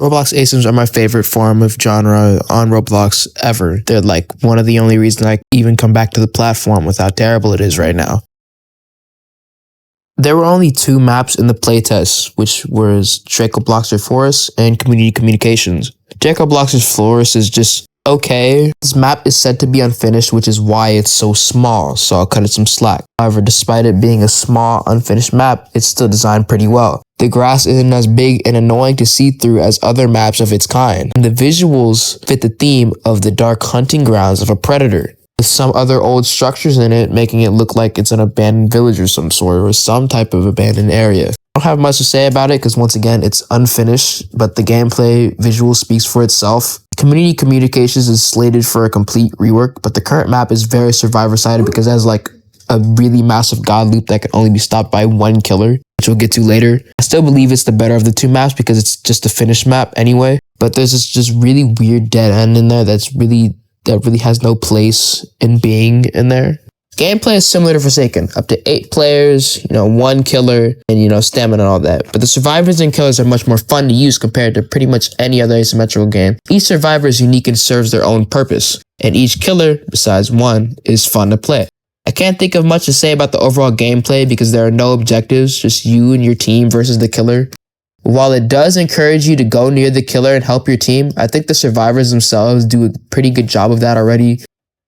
Roblox ASIMs are my favorite form of genre on Roblox ever. They're like one of the only reasons I even come back to the platform with how terrible it is right now. There were only 2 maps in the playtest, which was Draco Blox's Forest and Community Communications. Draco Blox's Forest is just okay. This map is said to be unfinished, which is why it's so small, so I'll cut it some slack. However, despite it being a small, unfinished map, it's still designed pretty well. The grass isn't as big and annoying to see through as other maps of its kind, and the visuals fit the theme of the dark hunting grounds of a predator, with some other old structures in it, making it look like it's an abandoned village or some sort, or some type of abandoned area. I don't have much to say about it because once again, it's unfinished, but the gameplay visual speaks for itself. Community Communications is slated for a complete rework, but the current map is very survivor-sided because it has like a really massive god loop that can only be stopped by 1 killer, which we'll get to later. I still believe it's the better of the 2 maps because it's just a finished map anyway, but there's this just really weird dead end in there that really has no place in being in there. Gameplay is similar to Forsaken, up to 8 players, 1 killer, and stamina and all that. But the survivors and killers are much more fun to use compared to pretty much any other asymmetrical game. Each survivor is unique and serves their own purpose, and each killer, besides one, is fun to play. I can't think of much to say about the overall gameplay because there are no objectives, just you and your team versus the killer. While it does encourage you to go near the killer and help your team, I think the survivors themselves do a pretty good job of that already,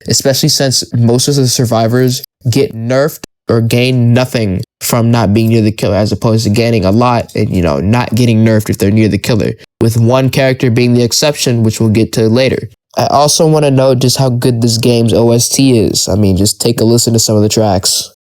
especially since most of the survivors get nerfed or gain nothing from not being near the killer, as opposed to gaining a lot and, not getting nerfed if they're near the killer, with one character being the exception, which we'll get to later. I also want to note just how good this game's OST is. I mean, just take a listen to some of the tracks.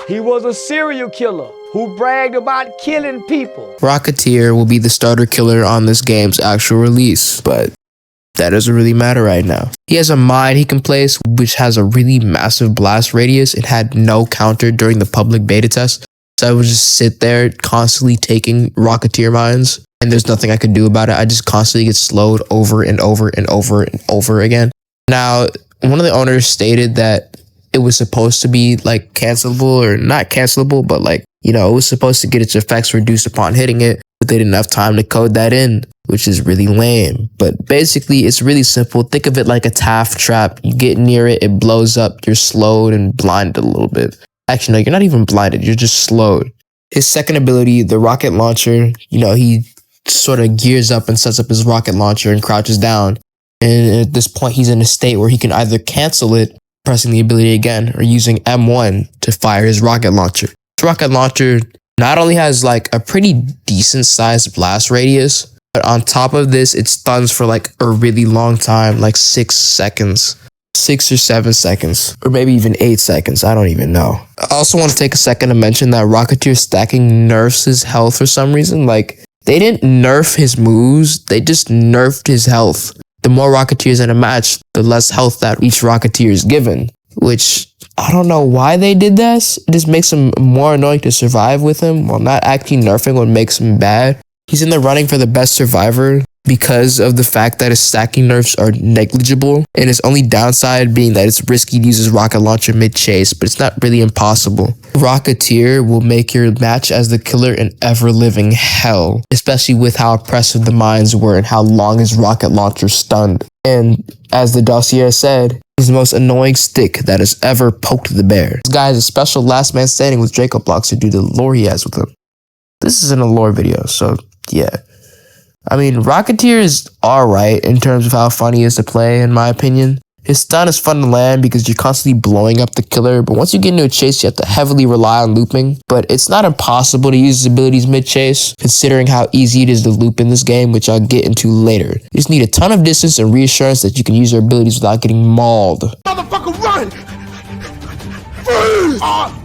He was a serial killer who bragged about killing people. Rocketeer will be the starter killer on this game's actual release, but that doesn't really matter right now. He has a mine he can place, which has a really massive blast radius. It had no counter during the public beta test, so I would just sit there constantly taking Rocketeer mines, and there's nothing I could do about it. I just constantly get slowed over and over and over and over again. Now, one of the owners stated that it was supposed to be like cancelable, or not cancelable, but like, it was supposed to get its effects reduced upon hitting it, but they didn't have time to code that in, which is really lame. But basically, it's really simple. Think of it like a Taft trap. You get near it, it blows up, you're slowed and blinded a little bit. Actually, no, you're not even blinded, you're just slowed. His second ability, the rocket launcher, he sort of gears up and sets up his rocket launcher and crouches down. And at this point, he's in a state where he can either cancel it, pressing the ability again, or using M1 to fire his rocket launcher. This rocket launcher not only has like a pretty decent sized blast radius, but on top of this, it stuns for like a really long time, like 6 seconds. 6 or 7 seconds, or maybe even 8 seconds, I don't even know. I also want to take a second to mention that Rocketeer stacking nerfs his health for some reason. Like, they didn't nerf his moves, they just nerfed his health. The more Rocketeers in a match, the less health that each Rocketeer is given, which I don't know why they did this. It just makes him more annoying to survive with him, while not actually nerfing what makes him bad. He's in the running for the best survivor because of the fact that his stacking nerfs are negligible, and his only downside being that it's risky to use his rocket launcher mid-chase, but it's not really impossible. Rocketeer will make your match as the killer an ever-living hell, especially with how oppressive the mines were and how long his rocket launcher stunned. And as the dossier said, He's the most annoying stick that has ever poked the bear. This guy has a special last man standing with Draco blocks to do the lore he has with him. This isn't a lore video, so yeah. I mean, Rocketeer is alright in terms of how funny he is to play, in my opinion. His stun is fun to land because you're constantly blowing up the killer, but once you get into a chase, you have to heavily rely on looping. But it's not impossible to use his abilities mid-chase, considering how easy it is to loop in this game, which I'll get into later. You just need a ton of distance and reassurance that you can use your abilities without getting mauled. Motherfucker, run!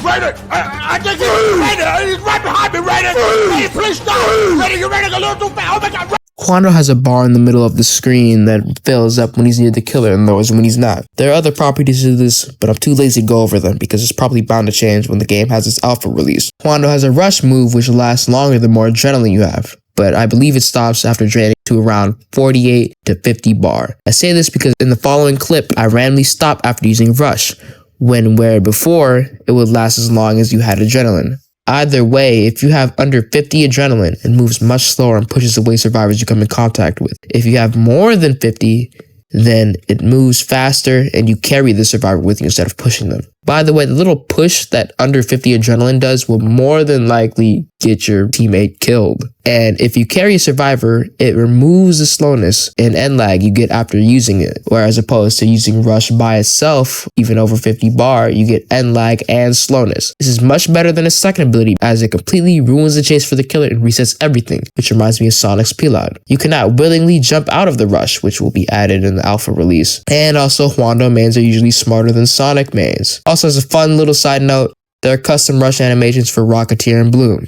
Raider! I think he's Raider! He's right behind me, Raider! Raider, please stop! Raider, you're running a little too fast! Oh my god! Quando has a bar in the middle of the screen that fills up when he's near the killer and lowers when he's not. There are other properties to this, but I'm too lazy to go over them because it's probably bound to change when the game has its alpha release. Quando has a rush move which lasts longer the more adrenaline you have, but I believe it stops after draining to around 48 to 50 bar. I say this because in the following clip, I randomly stopped after using rush, where before it would last as long as you had adrenaline. Either way, if you have under 50 adrenaline, it moves much slower and pushes away survivors you come in contact with. If you have more than 50, then it moves faster and you carry the survivor with you instead of pushing them. By the way, the little push that under 50 adrenaline does will more than likely get your teammate killed. And if you carry a survivor, it removes the slowness and end lag you get after using it. Whereas opposed to using rush by itself, even over 50 bar, you get end lag and slowness. This is much better than a second ability as it completely ruins the chase for the killer and resets everything, which reminds me of Sonic's Pilad. You cannot willingly jump out of the rush, which will be added in the alpha release. And also, Huando mains are usually smarter than Sonic mains. Also, as a fun little side note, there are custom rush animations for Rocketeer and Bloom,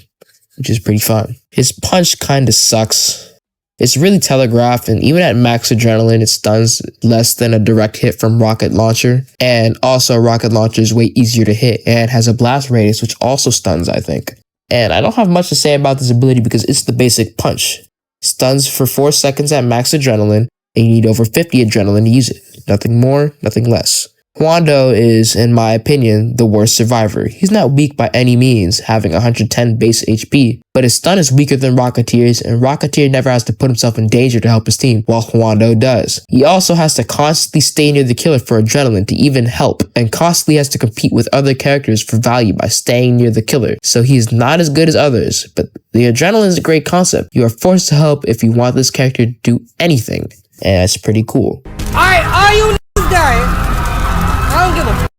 which is pretty fun. His punch kinda sucks. It's really telegraphed, and even at max adrenaline, it stuns less than a direct hit from rocket launcher. And also, rocket launcher is way easier to hit and has a blast radius, which also stuns, I think. And I don't have much to say about this ability because it's the basic punch. Stuns for 4 seconds at max adrenaline, and you need over 50 adrenaline to use it. Nothing more, nothing less. Huando is, in my opinion, the worst survivor. He's not weak by any means, having 110 base HP, but his stun is weaker than Rocketeer's, and Rocketeer never has to put himself in danger to help his team, while Huando does. He also has to constantly stay near the killer for adrenaline to even help, and constantly has to compete with other characters for value by staying near the killer, so he's not as good as others, but the adrenaline is a great concept. You are forced to help if you want this character to do anything, and that's pretty cool. Alright, all you niggas dying. I don't give a f***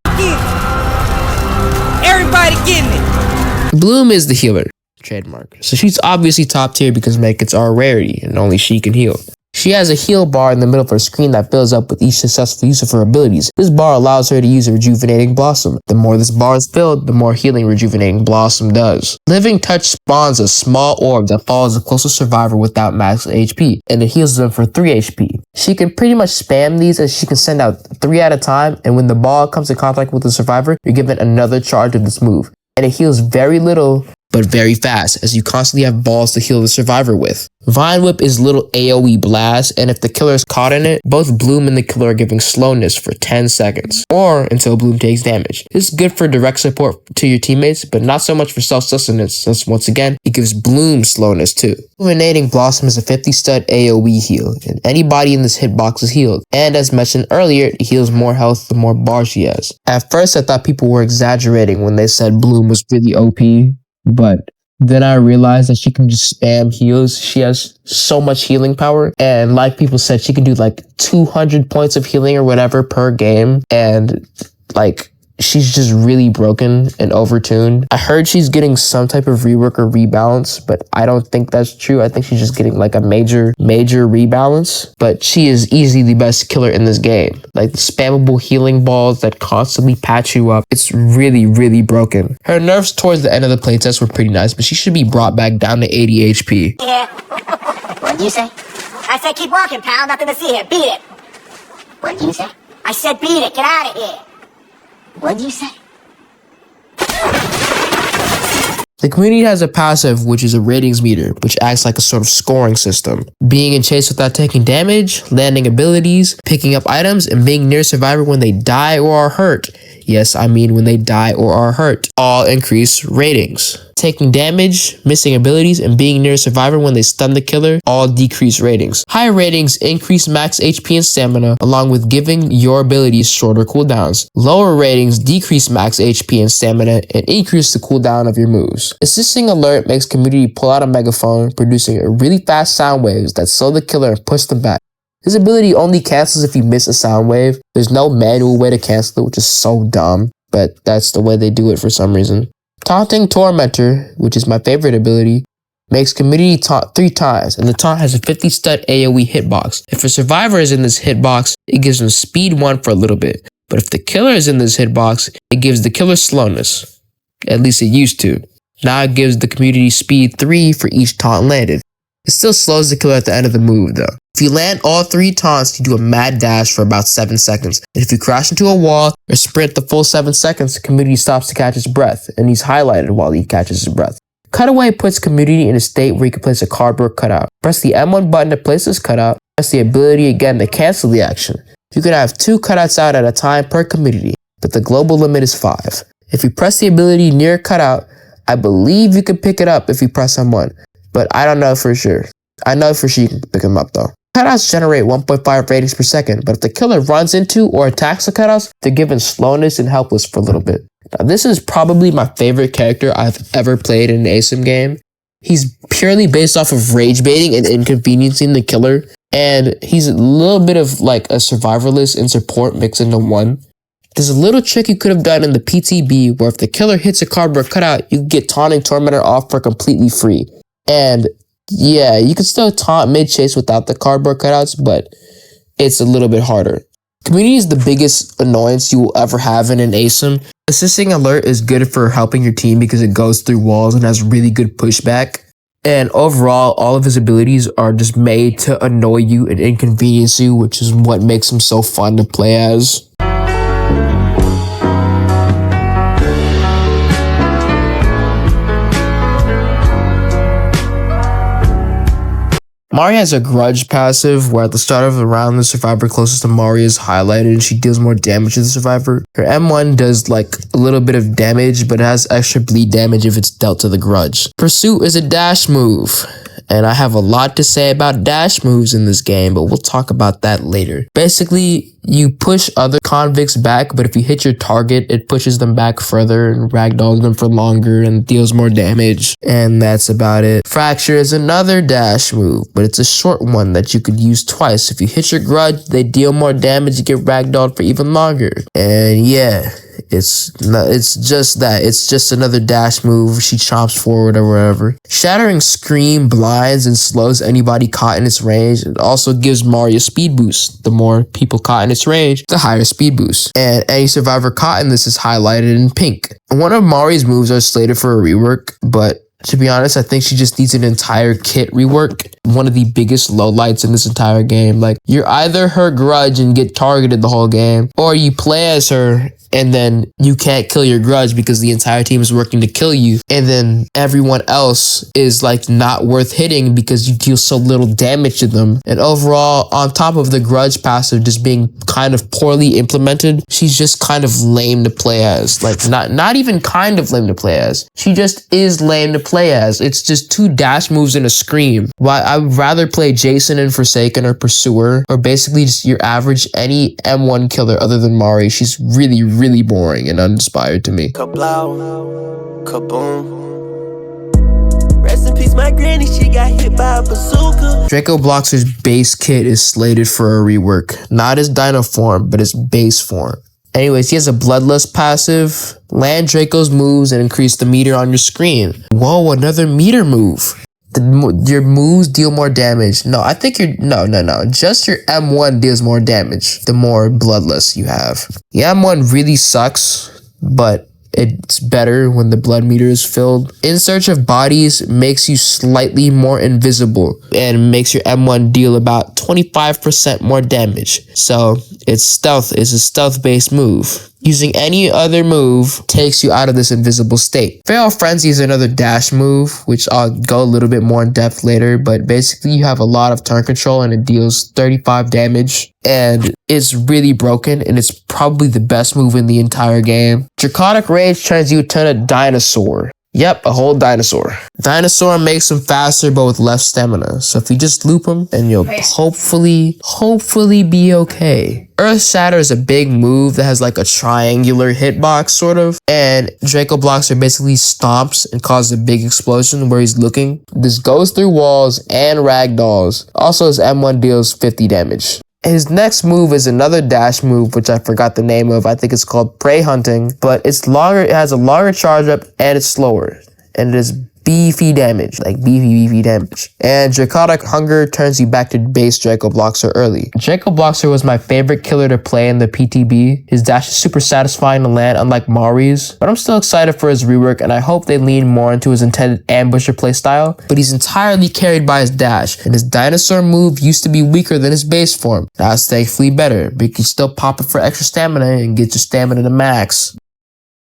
Everybody getting it. Bloom is the healer, trademark. So she's obviously top tier because Meg gets our rarity and only she can heal. She has a heal bar in the middle of her screen that fills up with each successful use of her abilities. This bar allows her to use a Rejuvenating Blossom. The more this bar is filled, the more healing Rejuvenating Blossom does. Living Touch spawns a small orb that follows the closest survivor without max HP, and it heals them for 3 HP. She can pretty much spam these as she can send out 3 at a time, and when the ball comes in contact with the survivor, you're given another charge of this move. And it heals very little, but very fast, as you constantly have balls to heal the survivor with. Vine Whip is little AoE blast, and if the killer is caught in it, both Bloom and the killer are giving slowness for 10 seconds, or until Bloom takes damage. This is good for direct support to your teammates, but not so much for self-sustenance, since once again, it gives Bloom slowness too. Rejuvenating Blossom is a 50 stud AoE heal, and anybody in this hitbox is healed. And as mentioned earlier, it heals more health the more bars she has. At first, I thought people were exaggerating when they said Bloom was really OP, but then I realized that she can just spam heals. She has so much healing power. And like people said, she can do like 200 points of healing or whatever per game. And like, she's just really broken and overtuned. I heard she's getting some type of rework or rebalance, but I don't think that's true. I think she's just getting like a major rebalance. But she is easily the best killer in this game. Like the spammable healing balls that constantly patch you up. It's really broken. Her nerfs towards the end of the playtest were pretty nice, but she should be brought back down to 80 HP. Yeah. What'd you say? I said keep walking, pal. Nothing to see here. Beat it. What'd you say? I said beat it. Get out of here. What'd you say? The community has a passive, which is a ratings meter, which acts like a sort of scoring system. Being in chase without taking damage, landing abilities, picking up items, and being near survivor when they die or are hurt. Yes, I mean when they die or are hurt. All increase ratings. taking damage, missing abilities, and being near a survivor when they stun the killer all decrease ratings. Higher ratings increase max HP and stamina, along with giving your abilities shorter cooldowns. Lower ratings decrease max HP and stamina and increase the cooldown of your moves. Assisting alert makes community pull out a megaphone, producing really fast sound waves that slow the killer and push them back. This ability only cancels if you miss a sound wave. There's no manual way to cancel it, which is so dumb, but that's the way they do it for some reason. Taunting Tormentor, which is my favorite ability, makes community taunt 3 times, and the taunt has a 50 stud AoE hitbox. If a survivor is in this hitbox, it gives them speed 1 for a little bit. But if the killer is in this hitbox, it gives the killer slowness. At least it used to. Now it gives the community speed 3 for each taunt landed. It still slows the killer at the end of the move though. If you land all 3 taunts, you do a mad dash for about 7 seconds. And if you crash into a wall or sprint the full 7 seconds, the community stops to catch his breath, and he's highlighted while he catches his breath. Cutaway puts community in a state where you can place a cardboard cutout. Press the M1 button to place this cutout. Press the ability again to cancel the action. You can have 2 cutouts out at a time per community, but the global limit is 5. If you press the ability near a cutout, I believe you can pick it up if you press M1, but I don't know for sure. I know for sure you can pick them up though. Cutouts generate 1.5 ratings per second, but if the killer runs into or attacks the cutouts, they're given slowness and helpless for a little bit. Now, this is probably my favorite character I've ever played in an ASYM game. He's purely based off of rage baiting and inconveniencing the killer, and he's a little bit of like a survivalist and support mixed into one. There's a little trick you could have done in the PTB where if the killer hits a cardboard cutout, you can get Taunting Tormentor off for completely free. And yeah, you can still taunt mid-chase without the cardboard cutouts, but it's a little bit harder. Community is the biggest annoyance you will ever have in an ASYM. Assisting alert is good for helping your team because it goes through walls and has really good pushback. And overall, all of his abilities are just made to annoy you and inconvenience you, which is what makes him so fun to play as. Mari has a grudge passive where at the start of the round, the survivor closest to Mari is highlighted and she deals more damage to the survivor. Her M1 does like a little bit of damage, but it has extra bleed damage if it's dealt to the grudge. Pursuit is a dash move, and I have a lot to say about dash moves in this game, but we'll talk about that later. Basically, you push other convicts back, but if you hit your target, it pushes them back further and ragdolls them for longer and deals more damage. And that's about it. Fracture is another dash move, but it's a short one that you could use twice. If you hit your grudge, they deal more damage, you get ragdolled for even longer. And yeah, it's just that. It's just another dash move. She chomps forward or whatever. Shattering Scream blinds and slows anybody caught in its range. It also gives Mari a speed boost. The more people caught in its range, the higher speed boost. And any survivor caught in this is highlighted in pink. One of Mari's moves are slated for a rework, but to be honest, I think she just needs an entire kit rework. One of the biggest lowlights in this entire game. Like, you're either her grudge and get targeted the whole game, or you play as her and then you can't kill your grudge because the entire team is working to kill you, and then everyone else is like not worth hitting because you deal so little damage to them. And overall, on top of the grudge passive just being kind of poorly implemented, she's just kind of lame to play as. Like, not even kind of lame to play as. She just is lame to play as. It's just 2 dash moves and a scream. Why I would rather play Jason and Forsaken or Pursuer, or basically just your average any M1 killer other than Mari. She's really boring and uninspired to me. Kablow, kaboom. Rest in peace, my granny, she got hit by a bazooka. Draco Bloxer's base kit is slated for a rework. Not his dino form, but his base form. Anyways, he has a Bloodlust passive. Land Draco's moves and increase the meter on your screen. Whoa, another meter move. Your moves deal more damage. No, I think no. Just your M1 deals more damage the more Bloodlust you have. The M1 really sucks, but it's better when the blood meter is filled. In Search of Bodies makes you slightly more invisible and makes your M1 deal about 25% more damage. So it's stealth. It's a stealth-based move. Using any other move takes you out of this invisible state. Feral Frenzy is another dash move, which I'll go a little bit more in depth later, but basically you have a lot of turn control and it deals 35 damage. And it's really broken, and it's probably the best move in the entire game. Draconic Rage turns you into a dinosaur. Yep, a whole dinosaur. Dinosaur makes him faster but with less stamina. So if you just loop him, then you'll hopefully be okay. Earth Shatter is a big move that has like a triangular hitbox sort of. And Draco blocks are basically stomps and cause a big explosion where he's looking. This goes through walls and ragdolls. Also his M1 deals 50 damage. His next move is another dash move, which I forgot the name of. I think it's called Prey Hunting, but it's longer. It has a longer charge up and it's slower. And it is beefy damage, like beefy damage. And Draconic Hunger turns you back to base Draco Bloxer early. Draco Bloxer was my favorite killer to play in the PTB. His dash is super satisfying to land, unlike Mari's, but I'm still excited for his rework and I hope they lean more into his intended ambusher playstyle, but he's entirely carried by his dash, and his dinosaur move used to be weaker than his base form. Now it's thankfully better, but you can still pop it for extra stamina and get your stamina to max.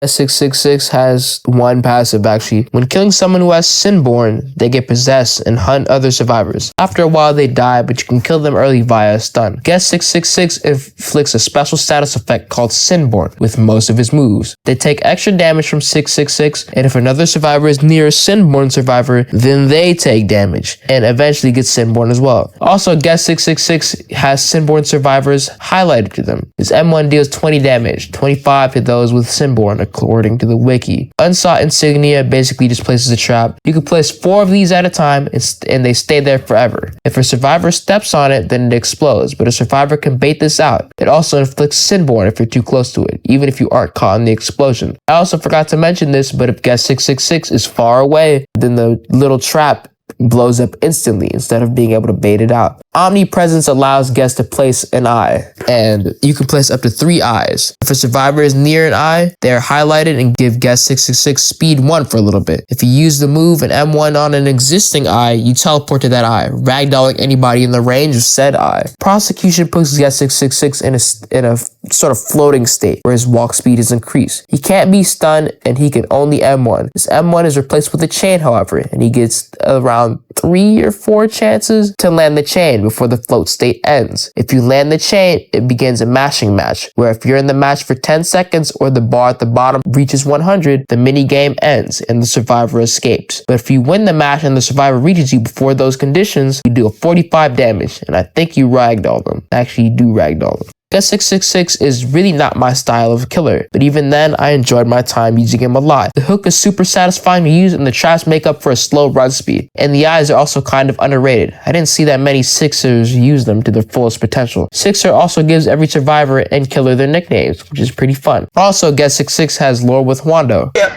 666 has one passive actually. When killing someone who has Sinborn, they get possessed and hunt other survivors. After a while they die, but you can kill them early via a stun. Guess 666 inflicts a special status effect called Sinborn with most of his moves. They take extra damage from 666, and if another survivor is near a Sinborn survivor, then they take damage and eventually get Sinborn as well. Also, Guess 666 has Sinborn survivors highlighted to them. His M1 deals 20 damage, 25 to those with Sinborn, according to the wiki. Unsought Insignia basically just places a trap. You can place 4 of these at a time and they stay there forever. If a survivor steps on it, then it explodes, but a survivor can bait this out. It also inflicts Sinborn if you're too close to it, even if you aren't caught in the explosion. I also forgot to mention this, but if Guest 666 is far away, then the little trap blows up instantly instead of being able to bait it out. Omnipresence allows guests to place an eye, and you can place up to 3 eyes. If a survivor is near an eye, they are highlighted and give guest 666 speed 1 for a little bit. If you use the move and M1 on an existing eye, you teleport to that eye, ragdolling anybody in the range of said eye. Prosecution puts guest 666 in a sort of floating state where his walk speed is increased. He can't be stunned and he can only M1. His M1 is replaced with a chain, however, and he gets around 3 or 4 chances to land the chain before the float state ends. If you land the chain, it begins a mashing match, where if you're in the match for 10 seconds or the bar at the bottom reaches 100, the mini game ends and the survivor escapes. But if you win the match and the survivor reaches you before those conditions, you do a 45 damage, and I think you ragdoll them. Actually, you do ragdoll them. Guess 666 is really not my style of killer, but even then, I enjoyed my time using him a lot. The hook is super satisfying to use and the traps make up for a slow run speed. And the eyes are also kind of underrated. I didn't see that many Sixers use them to their fullest potential. Sixer also gives every survivor and killer their nicknames, which is pretty fun. Also, Guess 66 has lore with Wando. Yeah,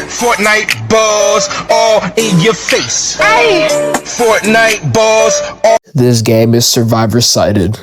Fortnite balls all in your face. Hey. Fortnite balls all. This game is survivor-sided.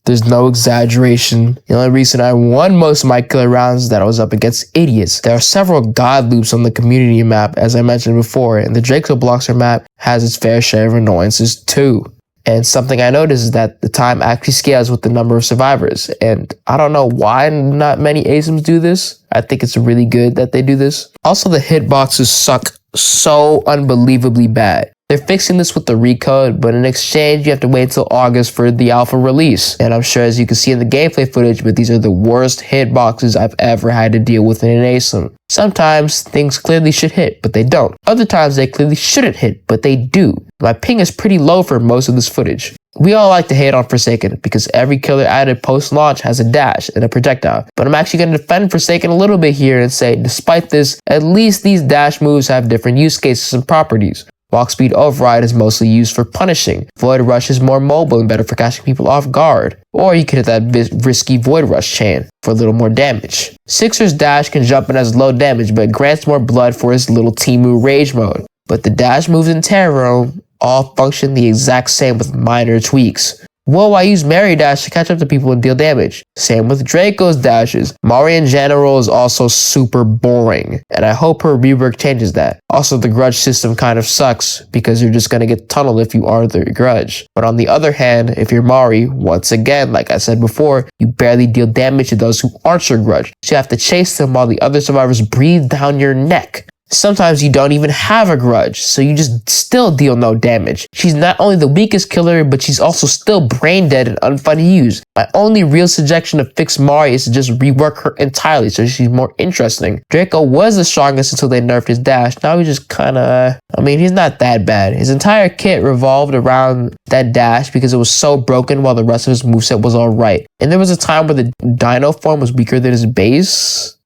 There's no exaggeration. The only reason I won most of my killer rounds is that I was up against idiots. There are several god loops on the community map, as I mentioned before, and the Draco Bloxer map has its fair share of annoyances too. And something I noticed is that the time actually scales with the number of survivors. And I don't know why not many ASIMs do this. I think it's really good that they do this. Also, the hitboxes suck so unbelievably bad. They're fixing this with the recode, but in exchange, you have to wait until August for the alpha release. And I'm sure, as you can see in the gameplay footage, but these are the worst hitboxes I've ever had to deal with in an ASIM. Sometimes things clearly should hit, but they don't. Other times they clearly shouldn't hit, but they do. My ping is pretty low for most of this footage. We all like to hate on Forsaken because every killer added post-launch has a dash and a projectile. But I'm actually going to defend Forsaken a little bit here and say, despite this, at least these dash moves have different use cases and properties. Walk speed override is mostly used for punishing. Void rush is more mobile and better for catching people off guard. Or you could hit that risky void rush chain for a little more damage. Sixer's dash can jump in as low damage, but grants more blood for his little Timu rage mode. But the dash moves in Terror Realm all function the exact same with minor tweaks. Whoa, I use Mary Dash to catch up to people and deal damage. Same with Draco's dashes. Mari in general is also super boring, and I hope her rework changes that. Also, the grudge system kind of sucks, because you're just gonna get tunneled if you are the grudge. But on the other hand, if you're Mari, once again, like I said before, you barely deal damage to those who aren't your grudge. So you have to chase them while the other survivors breathe down your neck. Sometimes you don't even have a grudge, so you just still deal no damage. She's not only the weakest killer, but she's also still brain dead and unfun to use. My only real suggestion to fix Mari is to just rework her entirely so she's more interesting. Draco was the strongest until they nerfed his dash. Now he's just kinda, I mean, he's not that bad. His entire kit revolved around that dash because it was so broken while the rest of his moveset was alright. And there was a time where the dino form was weaker than his base.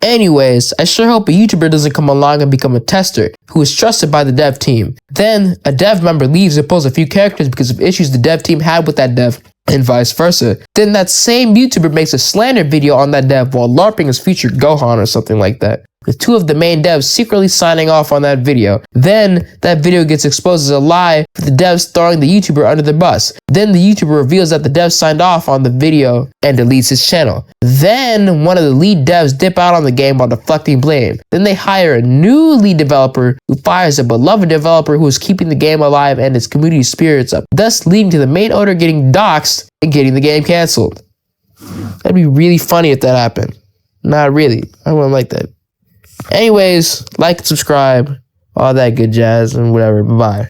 Anyways, I sure hope a YouTuber doesn't come along and become a tester who is trusted by the dev team. Then, a dev member leaves and pulls a few characters because of issues the dev team had with that dev, and vice versa. Then that same YouTuber makes a slander video on that dev while LARPing his future Gohan or something like that, with two of the main devs secretly signing off on that video. Then, that video gets exposed as a lie, with the devs throwing the YouTuber under the bus. Then the YouTuber reveals that the dev signed off on the video and deletes his channel. Then, one of the lead devs dip out on the game while deflecting blame. Then they hire a new lead developer who fires a beloved developer who is keeping the game alive and its community spirits up, thus leading to the main owner getting doxxed and getting the game cancelled. That'd be really funny if that happened. Not really. I wouldn't like that. Anyways, like and subscribe, all that good jazz and whatever. Bye-bye.